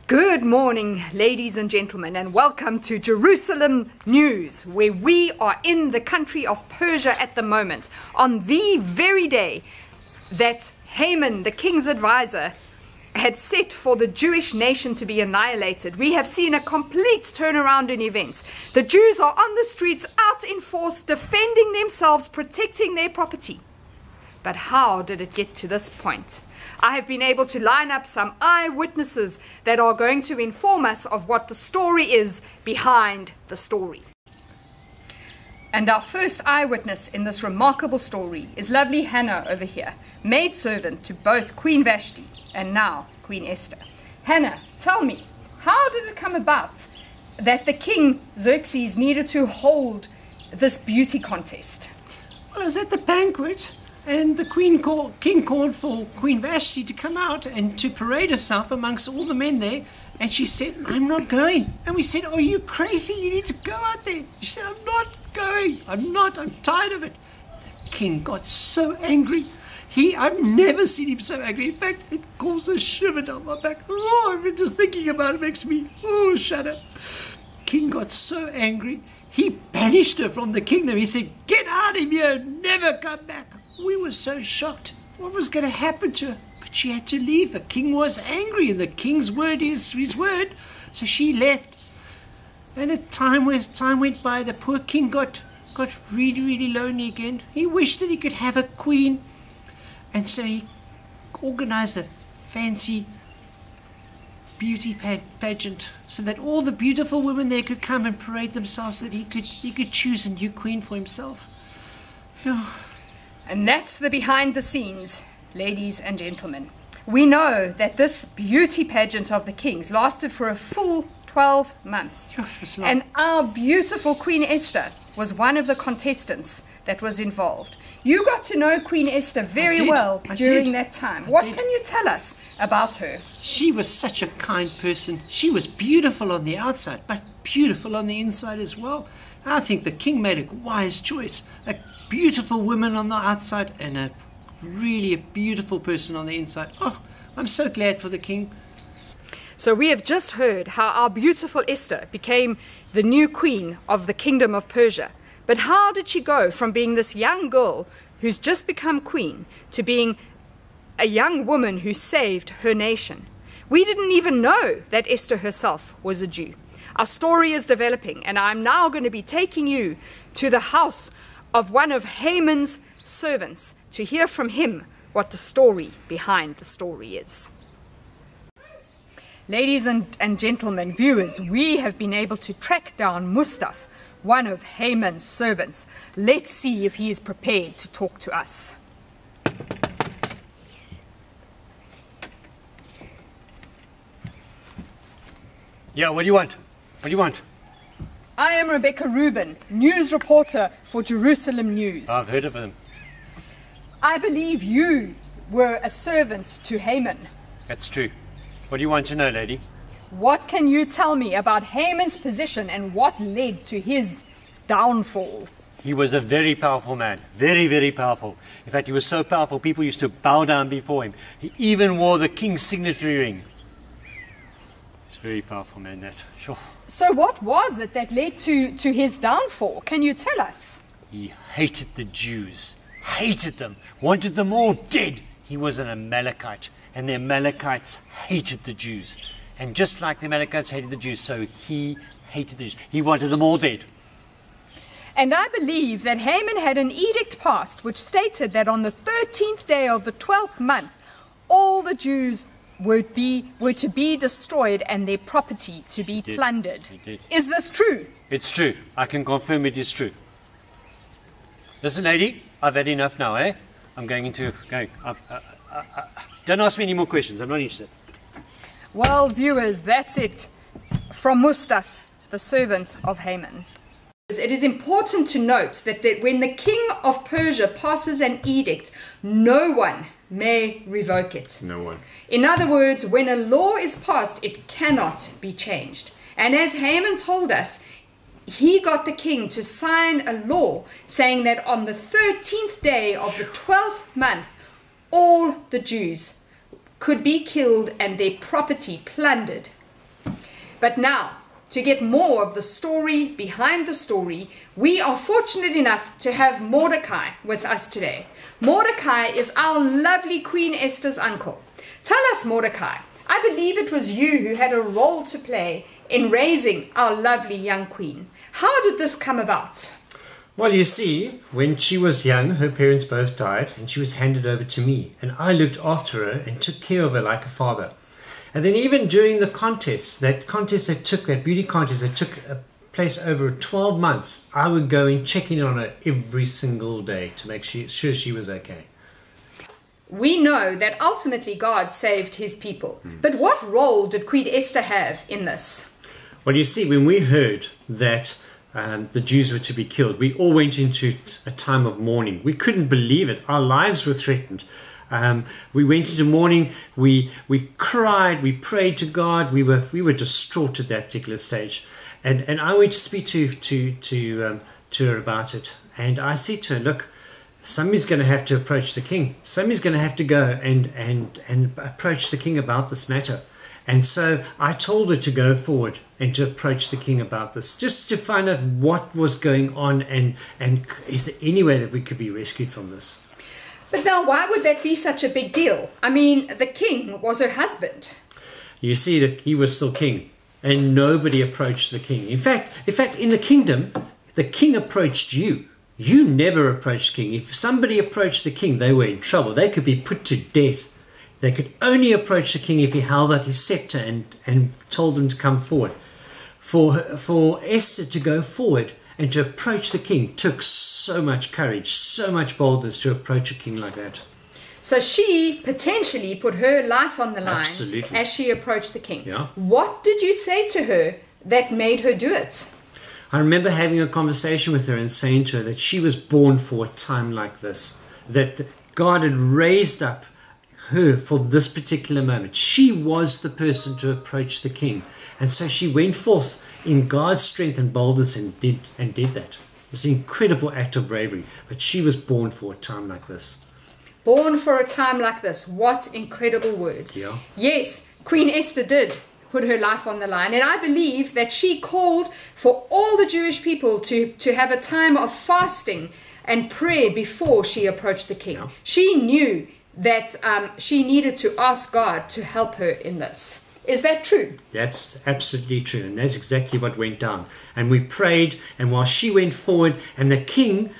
Good morning, ladies and gentlemen, and welcome to Jerusalem News, where we are in the country of Persia at the moment, on the very day that Haman, the king's advisor, had set for the Jewish nation to be annihilated. We have seen a complete turnaround in events. The Jews are on the streets, out in force, defending themselves, protecting their property. But how did it get to this point? I have been able to line up some eyewitnesses that are going to inform us of what the story is behind the story. And our first eyewitness in this remarkable story is lovely Hannah over here, maidservant to both Queen Vashti and now Queen Esther. Hannah, tell me, how did it come about that the king Xerxes needed to hold this beauty contest? Well, I was at the banquet, and the king called for Queen Vashti to come out and to parade herself amongst all the men there. And she said, "I'm not going." And we said, "Are you crazy? You need to go out there." She said, "I'm not going. I'm tired of it." The king got so angry. I've never seen him so angry. In fact, it caused a shiver down my back. Oh, even just thinking about it makes me, shudder. King got so angry, he banished her from the kingdom. He said, "Get out of here, never come back." We were so shocked. What was going to happen to her? But she had to leave. The king was angry, and the king's word is his word. So she left. And as time went by, the poor king got really, really lonely again. He wished that he could have a queen. And so he organized a fancy beauty pageant so that all the beautiful women there could come and parade themselves, so that he could choose a new queen for himself. And that's the behind the scenes, ladies and gentlemen. We know that this beauty pageant of the kings lasted for a full 12 months. And our beautiful Queen Esther was one of the contestants that was involved. You got to know Queen Esther very well during that time. What can you tell us about her? She was such a kind person. She was beautiful on the outside, but beautiful on the inside as well. I think the king made a wise choice. A beautiful woman on the outside and a beautiful person on the inside. Oh, I'm so glad for the king. So we have just heard how our beautiful Esther became the new queen of the kingdom of Persia. But how did she go from being this young girl who's just become queen to being a young woman who saved her nation? We didn't even know that Esther herself was a Jew. Our story is developing, and I'm now going to be taking you to the house of one of Haman's servants to hear from him what the story behind the story is. Ladies and gentlemen, viewers, we have been able to track down Mustaf, one of Haman's servants. Let's see if he is prepared to talk to us. Yeah, what do you want? What do you want? I am Rebecca Rubin, news reporter for Jerusalem News. I've heard of them. I believe you were a servant to Haman. That's true. What do you want to know, lady? What can you tell me about Haman's position and what led to his downfall? He was a very powerful man. Very, very powerful. In fact, he was so powerful, people used to bow down before him. He even wore the king's signature ring. He's a very powerful man, that. Sure. So what was it that led to his downfall? Can you tell us? He hated the Jews. Hated them. Wanted them all dead. He was an Amalekite. And the Amalekites hated the Jews. And just like the Amalekites hated the Jews, so he hated the Jews. He wanted them all dead. And I believe that Haman had an edict passed which stated that on the 13th day of the 12th month, all the Jews were to be destroyed and their property to be plundered. Is this true? It's true. I can confirm it is true. Listen, lady, I've had enough now, eh? I'm going into... don't ask me any more questions. I'm not interested. Well, viewers, that's it. From Mustaf, the servant of Haman. It is important to note that when the king of Persia passes an edict, no one may revoke it. No one. In other words, when a law is passed, it cannot be changed. And as Haman told us, he got the king to sign a law saying that on the 13th day of the 12th month, all the Jews could be killed and their property plundered. But now, to get more of the story behind the story, we are fortunate enough to have Mordecai with us today. Mordecai is our lovely Queen Esther's uncle. Tell us, Mordecai, I believe it was you who had a role to play in raising our lovely young queen. How did this come about? Well, you see, when she was young, her parents both died, and she was handed over to me. And I looked after her and took care of her like a father. And then even during the contest, that beauty contest that took place over 12 months, I would go and check in on her every single day to make sure she was okay. We know that ultimately God saved his people. But what role did Queen Esther have in this? Well, you see, when we heard that the Jews were to be killed, we all went into a time of mourning. We couldn't believe it. Our lives were threatened. We went into mourning. We cried. We prayed to God. We were distraught at that particular stage. And I went to speak to her about it. And I said to her, look, somebody's going to have to approach the king. Somebody's going to have to go and approach the king about this matter. And so I told her to go forward and to approach the king about this, just to find out what was going on and is there any way that we could be rescued from this. But now, why would that be such a big deal? I mean, the king was her husband. You see that he was still king, and nobody approached the king. In fact, in the kingdom, the king approached you. You never approached the king. If somebody approached the king, they were in trouble. They could be put to death. They could only approach the king if he held out his scepter and told them to come forward. For Esther to go forward and to approach the king took so much courage, so much boldness to approach a king like that. So she potentially put her life on the line. Absolutely. As she approached the king. Yeah. What did you say to her that made her do it? I remember having a conversation with her and saying to her that she was born for a time like this, that God had raised up her for this particular moment. She was the person to approach the king. And so she went forth in God's strength and boldness and did that. It was an incredible act of bravery, but she was born for a time like this. Born for a time like this. What incredible words. Yeah. Yes, Queen Esther did put her life on the line. And I believe that she called for all the Jewish people to have a time of fasting and prayer before she approached the king. Yeah. She knew that she needed to ask God to help her in this. Is that true? That's absolutely true, and that's exactly what went down. And we prayed, and while she went forward, and the king,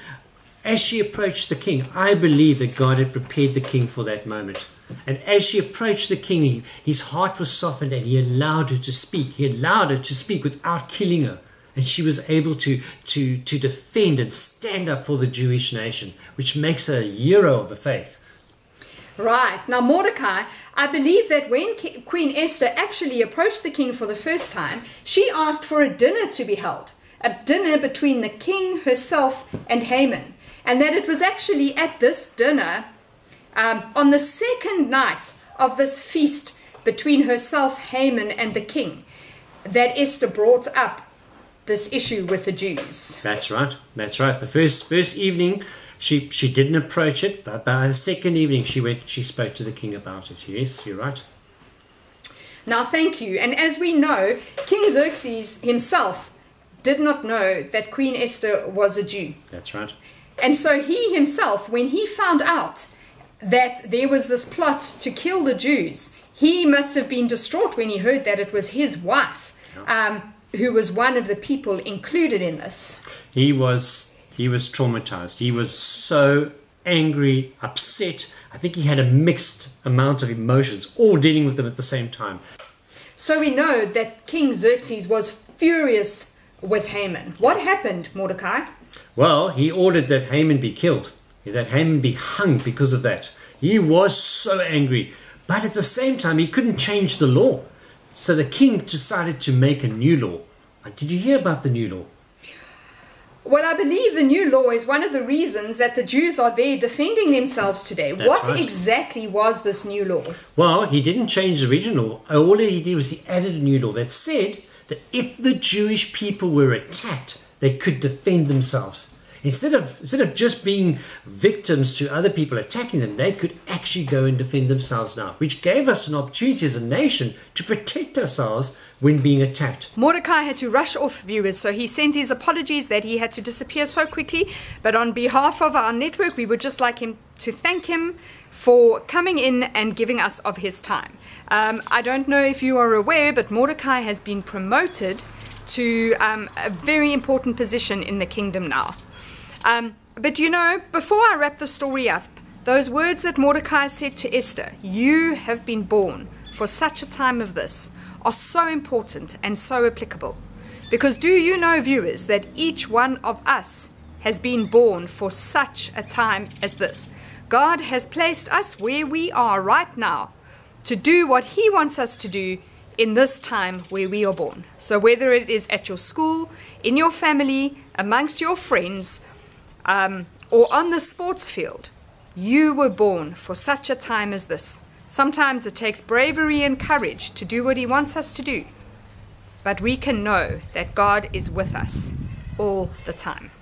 as she approached the king, I believe that God had prepared the king for that moment. And as she approached the king, his heart was softened, and he allowed her to speak. He allowed her to speak without killing her. And she was able to defend and stand up for the Jewish nation, which makes her a hero of the faith. Right. Now, Mordecai, I believe that when Queen Esther actually approached the king for the first time, she asked for a dinner to be held, a dinner between the king, herself, and Haman. And that it was actually at this dinner, on the second night of this feast between herself, Haman, and the king, that Esther brought up this issue with the Jews. That's right. That's right. The first evening, she didn't approach it, but by the second evening, she spoke to the king about it. Yes, you're right. Now, thank you. And as we know, King Xerxes himself did not know that Queen Esther was a Jew. That's right. And so he himself, when he found out that there was this plot to kill the Jews, he must have been distraught when he heard that it was his wife who was one of the people included in this. He was traumatized. He was so angry, upset. I think he had a mixed amount of emotions, all dealing with them at the same time. So we know that King Xerxes was furious with Haman. What happened, Mordecai? Well, he ordered that Haman be killed, that Haman be hung because of that. He was so angry. But at the same time, he couldn't change the law. So the king decided to make a new law. Did you hear about the new law? Well, I believe the new law is one of the reasons that the Jews are there defending themselves today. That's what right. exactly was this new law? Well, he didn't change the original law. All he did was he added a new law that said that if the Jewish people were attacked, they could defend themselves. Instead of just being victims to other people attacking them, they could actually go and defend themselves now, which gave us an opportunity as a nation to protect ourselves when being attacked. Mordecai had to rush off, viewers, so he sends his apologies that he had to disappear so quickly. But on behalf of our network, we would just like him to thank him for coming in and giving us of his time. I don't know if you are aware, but Mordecai has been promoted to a very important position in the kingdom now. But you know, before I wrap the story up, those words that Mordecai said to Esther, "You have been born for such a time as this," are so important and so applicable. Because do you know, viewers, that each one of us has been born for such a time as this? God has placed us where we are right now to do what He wants us to do in this time where we are born. So whether it is at your school, in your family, amongst your friends, or on the sports field, you were born for such a time as this. Sometimes it takes bravery and courage to do what He wants us to do, but we can know that God is with us all the time.